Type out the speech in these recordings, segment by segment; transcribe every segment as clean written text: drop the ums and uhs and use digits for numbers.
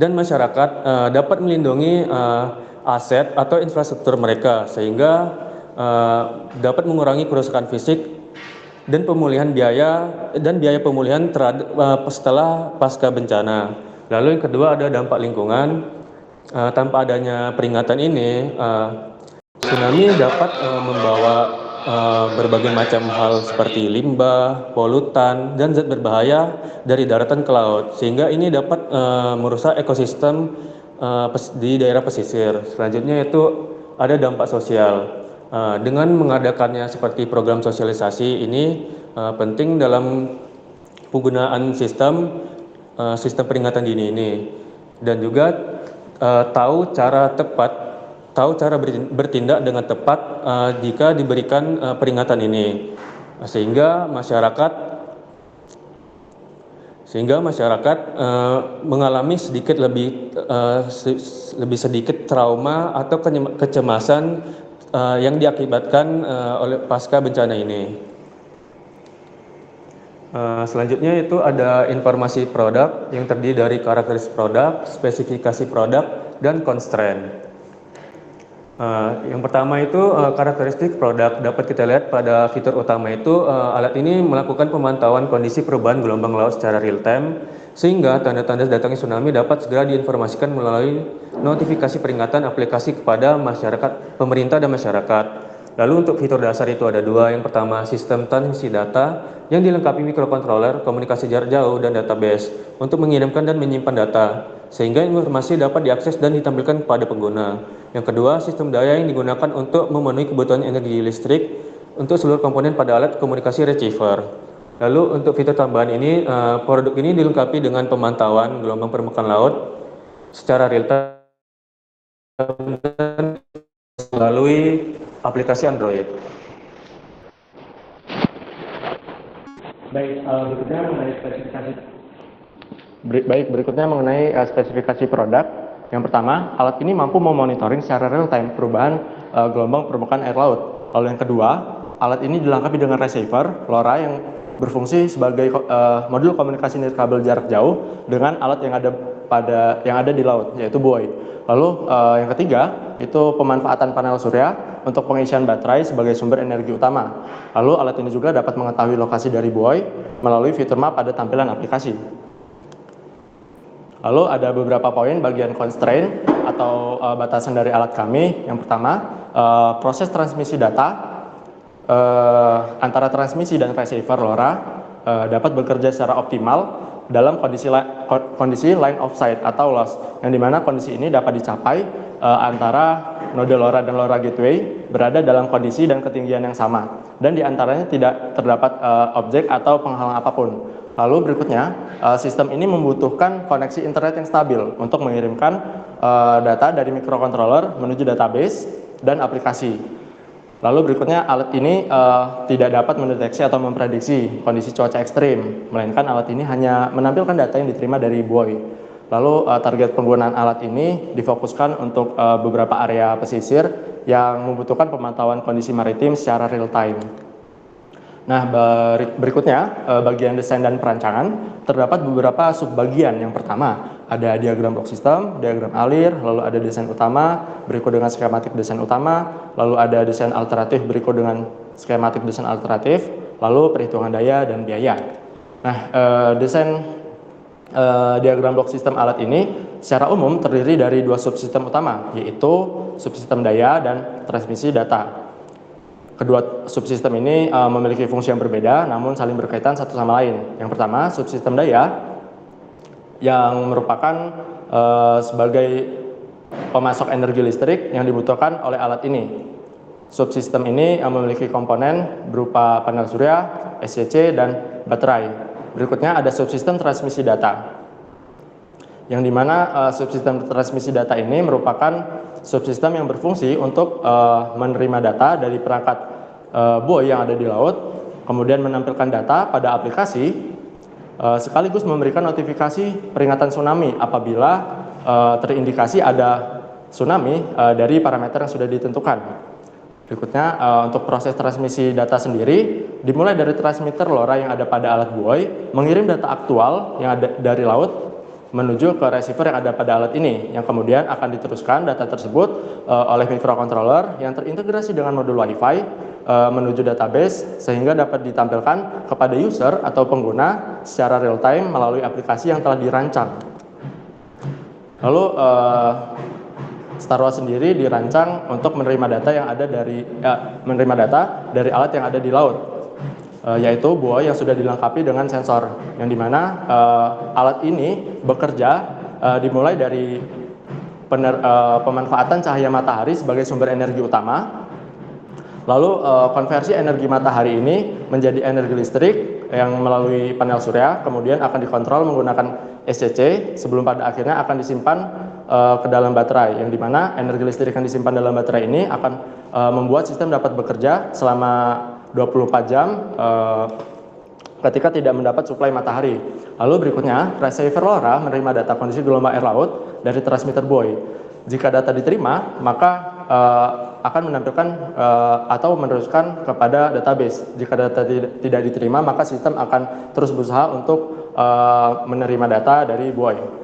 dan masyarakat dapat melindungi aset atau infrastruktur mereka sehingga dapat mengurangi kerusakan fisik dan biaya pemulihan setelah pasca bencana. Lalu yang kedua ada dampak lingkungan. Tanpa adanya peringatan ini, tsunami dapat membawa berbagai macam hal seperti limbah, polutan, dan zat berbahaya dari daratan ke laut, sehingga ini dapat merusak ekosistem di daerah pesisir. Selanjutnya itu ada dampak sosial. Dengan mengadakannya seperti program sosialisasi ini penting dalam penggunaan sistem peringatan dini ini, dan juga tahu cara bertindak dengan tepat jika diberikan peringatan ini, sehingga masyarakat mengalami lebih sedikit trauma atau kecemasan yang diakibatkan oleh pasca bencana ini. Selanjutnya itu ada informasi produk yang terdiri dari karakteristik produk, spesifikasi produk, dan constraint. Yang pertama itu karakteristik produk. Dapat kita lihat pada fitur utama itu alat ini melakukan pemantauan kondisi perubahan gelombang laut secara real time, sehingga tanda-tanda datangnya tsunami dapat segera diinformasikan melalui notifikasi peringatan aplikasi kepada masyarakat, pemerintah dan masyarakat. Lalu untuk fitur dasar itu ada dua. Yang pertama, sistem transmisi data yang dilengkapi microcontroller, komunikasi jarak jauh, dan database untuk mengirimkan dan menyimpan data, sehingga informasi dapat diakses dan ditampilkan kepada pengguna. Yang kedua, sistem daya yang digunakan untuk memenuhi kebutuhan energi listrik untuk seluruh komponen pada alat komunikasi receiver. Lalu untuk fitur tambahan ini, produk ini dilengkapi dengan pemantauan gelombang permukaan laut secara real time melalui aplikasi Android. Berikutnya mengenai spesifikasi produk. Yang pertama, alat ini mampu memonitoring secara real time perubahan gelombang permukaan air laut. Lalu yang kedua, alat ini dilengkapi dengan receiver LoRa yang berfungsi sebagai modul komunikasi nirkabel jarak jauh dengan alat yang ada di laut, yaitu buoy. Lalu yang ketiga itu pemanfaatan panel surya untuk pengisian baterai sebagai sumber energi utama. Lalu alat ini juga dapat mengetahui lokasi dari buoy melalui fitur map pada tampilan aplikasi. Lalu ada beberapa poin bagian constraint atau batasan dari alat kami. Yang pertama, proses transmisi data antara transmisi dan receiver LoRa dapat bekerja secara optimal dalam kondisi line of sight atau loss, yang dimana kondisi ini dapat dicapai antara node LoRa dan LoRa gateway berada dalam kondisi dan ketinggian yang sama, dan diantaranya tidak terdapat objek atau penghalang apapun. Lalu berikutnya, sistem ini membutuhkan koneksi internet yang stabil untuk mengirimkan data dari microcontroller menuju database dan aplikasi. Lalu berikutnya, alat ini tidak dapat mendeteksi atau memprediksi kondisi cuaca ekstrim, melainkan alat ini hanya menampilkan data yang diterima dari buoy. Lalu target penggunaan alat ini difokuskan untuk beberapa area pesisir yang membutuhkan pemantauan kondisi maritim secara real time. Nah, berikutnya bagian desain dan perancangan, terdapat beberapa subbagian. Yang pertama, ada diagram blok sistem, diagram alir, lalu ada desain utama, berikut dengan skematik desain utama, lalu ada desain alternatif berikut dengan skematik desain alternatif, lalu perhitungan daya dan biaya. Nah, desain diagram blok sistem alat ini secara umum terdiri dari dua subsistem utama, yaitu subsistem daya dan transmisi data. Kedua subsistem ini memiliki fungsi yang berbeda namun saling berkaitan satu sama lain. Yang pertama, subsistem daya yang merupakan sebagai pemasok energi listrik yang dibutuhkan oleh alat ini. Subsistem ini memiliki komponen berupa panel surya, SCC, dan baterai. Berikutnya ada subsistem transmisi data, yang dimana subsistem transmisi data ini merupakan subsistem yang berfungsi untuk menerima data dari perangkat buoy yang ada di laut, kemudian menampilkan data pada aplikasi, sekaligus memberikan notifikasi peringatan tsunami apabila terindikasi ada tsunami dari parameter yang sudah ditentukan. Berikutnya, untuk proses transmisi data sendiri dimulai dari transmitter LoRa yang ada pada alat buoy, mengirim data aktual yang ada dari laut menuju ke receiver yang ada pada alat ini, yang kemudian akan diteruskan data tersebut oleh microcontroller yang terintegrasi dengan modul Wi-Fi menuju database sehingga dapat ditampilkan kepada user atau pengguna secara real time melalui aplikasi yang telah dirancang. Lalu StarWatch sendiri dirancang untuk menerima data dari alat yang ada di laut, yaitu buoy yang sudah dilengkapi dengan sensor, yang dimana alat ini bekerja dimulai dari pemanfaatan cahaya matahari sebagai sumber energi utama, lalu konversi energi matahari ini menjadi energi listrik yang melalui panel surya, kemudian akan dikontrol menggunakan SCC sebelum pada akhirnya akan disimpan ke dalam baterai, yang dimana energi listrik yang disimpan dalam baterai ini akan membuat sistem dapat bekerja selama 24 jam ketika tidak mendapat suplai matahari. Lalu berikutnya, receiver LoRa menerima data kondisi gelombang air laut dari transmitter buoy. Jika data diterima, maka akan menampilkan atau meneruskan kepada database. Jika data tidak diterima, maka sistem akan terus berusaha untuk menerima data dari buoy.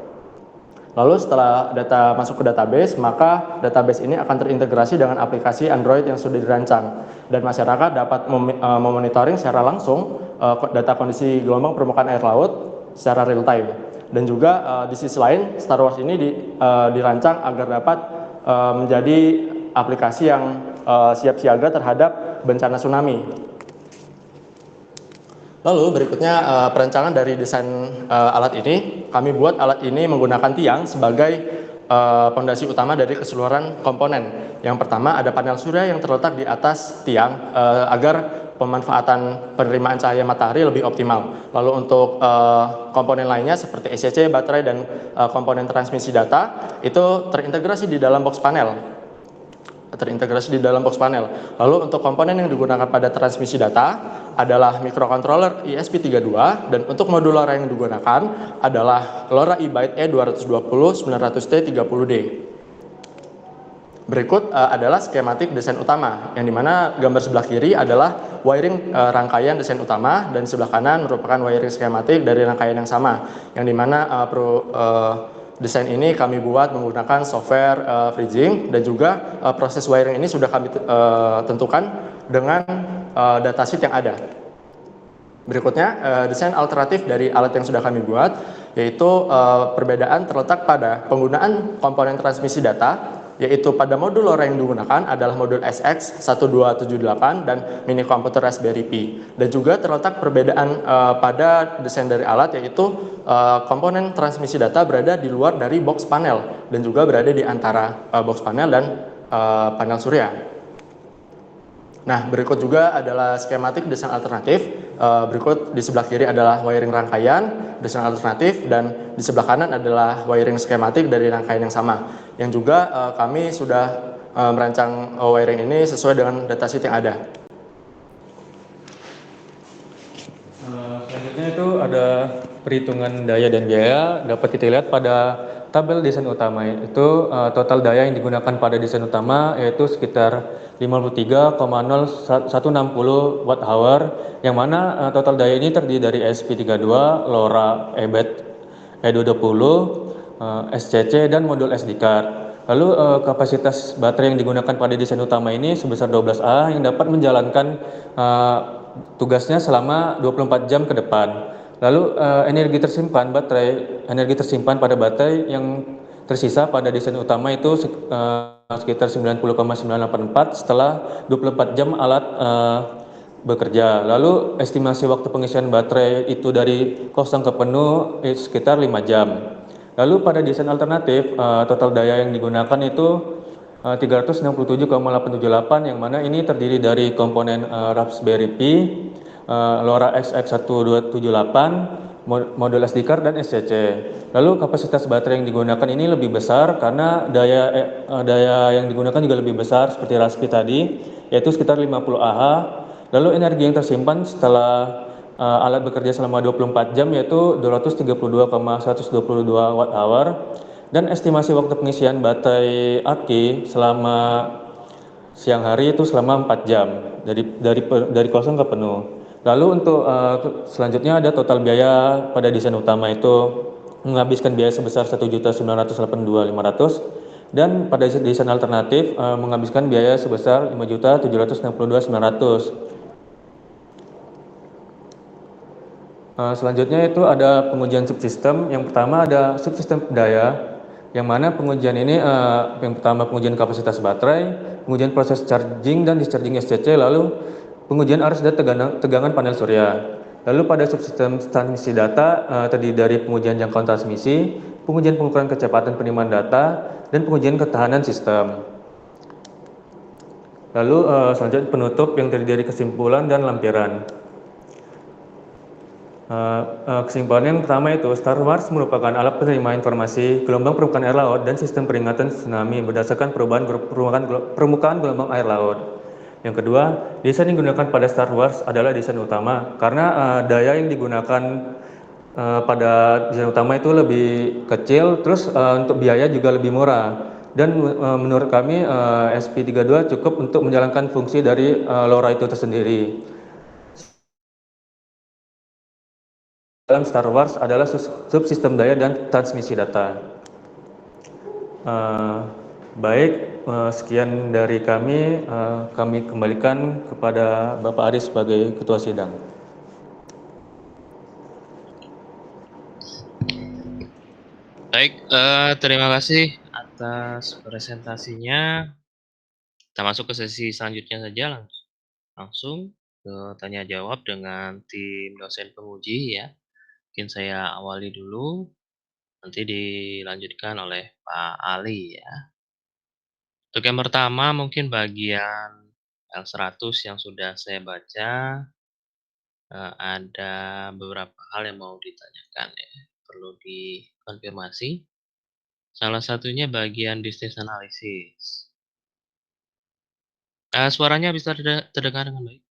Lalu setelah data masuk ke database, maka database ini akan terintegrasi dengan aplikasi Android yang sudah dirancang, dan masyarakat dapat memonitoring secara langsung data kondisi gelombang permukaan air laut secara real time. Dan juga di sisi lain, StarWatch ini dirancang agar dapat menjadi aplikasi yang siap siaga terhadap bencana tsunami. Lalu berikutnya perencanaan dari desain alat ini. Kami buat alat ini menggunakan tiang sebagai pondasi utama dari keseluruhan komponen. Yang pertama ada panel surya yang terletak di atas tiang agar pemanfaatan penerimaan cahaya matahari lebih optimal. Lalu untuk komponen lainnya seperti SCC, baterai, dan komponen transmisi data itu terintegrasi di dalam box panel. Lalu untuk komponen yang digunakan pada transmisi data adalah microcontroller ESP32, dan untuk modul LoRa yang digunakan adalah LoRa eByte E220-900T30D. Berikut adalah skematik desain utama, yang dimana gambar sebelah kiri adalah wiring rangkaian desain utama, dan sebelah kanan merupakan wiring skematik dari rangkaian yang sama, yang dimana desain ini kami buat menggunakan software bridging, dan juga proses wiring ini sudah kami tentukan dengan datasheet yang ada. Berikutnya desain alternatif dari alat yang sudah kami buat, yaitu perbedaan terletak pada penggunaan komponen transmisi data, yaitu pada modul LoRa yang digunakan adalah modul SX1278 dan mini komputer Raspberry Pi. Dan juga terletak perbedaan pada desain dari alat, yaitu komponen transmisi data berada di luar dari box panel dan juga berada di antara box panel dan panel surya. Nah, berikut juga adalah skematik desain alternatif. Berikut di sebelah kiri adalah wiring rangkaian desain alternatif, dan di sebelah kanan adalah wiring skematik dari rangkaian yang sama. Yang juga kami sudah merancang wiring ini sesuai dengan datasheet yang ada. Selanjutnya itu ada perhitungan daya dan biaya. Dapat kita lihat pada tabel desain utama, itu total daya yang digunakan pada desain utama yaitu sekitar 53,0160 watt hour, yang mana total daya ini terdiri dari ESP32, LoRa eByte E220, SCC, dan modul SD card. Lalu kapasitas baterai yang digunakan pada desain utama ini sebesar 12A yang dapat menjalankan tugasnya selama 24 jam ke depan. Lalu energi tersimpan pada baterai yang tersisa pada desain utama itu sekitar 90,984 setelah 24 jam alat bekerja. Lalu estimasi waktu pengisian baterai itu dari kosong ke penuh sekitar 5 jam. Lalu pada desain alternatif total daya yang digunakan itu 367,878, yang mana ini terdiri dari komponen Raspberry Pi, LoRa XX1278, modul SD card, dan SCC. Lalu kapasitas baterai yang digunakan ini lebih besar karena daya yang digunakan juga lebih besar seperti Raspi tadi, yaitu sekitar 50 Ah. Lalu energi yang tersimpan setelah alat bekerja selama 24 jam yaitu 232,122 watt hour, dan estimasi waktu pengisian baterai aki selama siang hari itu selama 4 jam dari kosong ke penuh. Lalu untuk selanjutnya ada total biaya pada desain utama, itu menghabiskan biaya sebesar 1.982.500, dan pada desain alternatif menghabiskan biaya sebesar 5.762.900. Selanjutnya itu ada pengujian subsistem. Yang pertama ada subsistem daya, yang mana pengujian ini yang pertama pengujian kapasitas baterai, pengujian proses charging dan discharging SCC, lalu pengujian arus dan tegangan panel surya. Lalu pada subsistem transmisi data terdiri dari pengujian jangkauan transmisi, pengujian pengukuran kecepatan penerimaan data, dan pengujian ketahanan sistem. Lalu selanjutnya penutup yang terdiri dari kesimpulan dan lampiran. Kesimpulan yang pertama itu, Star Wars merupakan alat penerima informasi gelombang permukaan air laut dan sistem peringatan tsunami berdasarkan perubahan permukaan gelombang air laut. Yang kedua, desain yang digunakan pada Star Wars adalah desain utama karena daya yang digunakan pada desain utama itu lebih kecil, terus untuk biaya juga lebih murah. Dan menurut kami SP32 cukup untuk menjalankan fungsi dari LoRa itu tersendiri. Dalam Star Wars adalah subsistem daya dan transmisi data. Sekian dari kami. Kami kembalikan kepada Bapak Aris sebagai Ketua Sidang. Baik, terima kasih atas presentasinya. Kita masuk ke sesi selanjutnya saja, langsung ke tanya jawab dengan tim dosen penguji ya. Mungkin saya awali dulu, nanti dilanjutkan oleh Pak Ali ya. Untuk yang pertama mungkin bagian L100 yang sudah saya baca, ada beberapa hal yang mau ditanyakan ya, perlu dikonfirmasi. Salah satunya bagian distance analysis. Suaranya bisa terdengar dengan baik?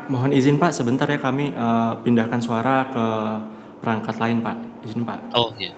Mohon izin Pak, sebentar ya kami pindahkan suara ke perangkat lain Pak. Izin Pak. Oh iya,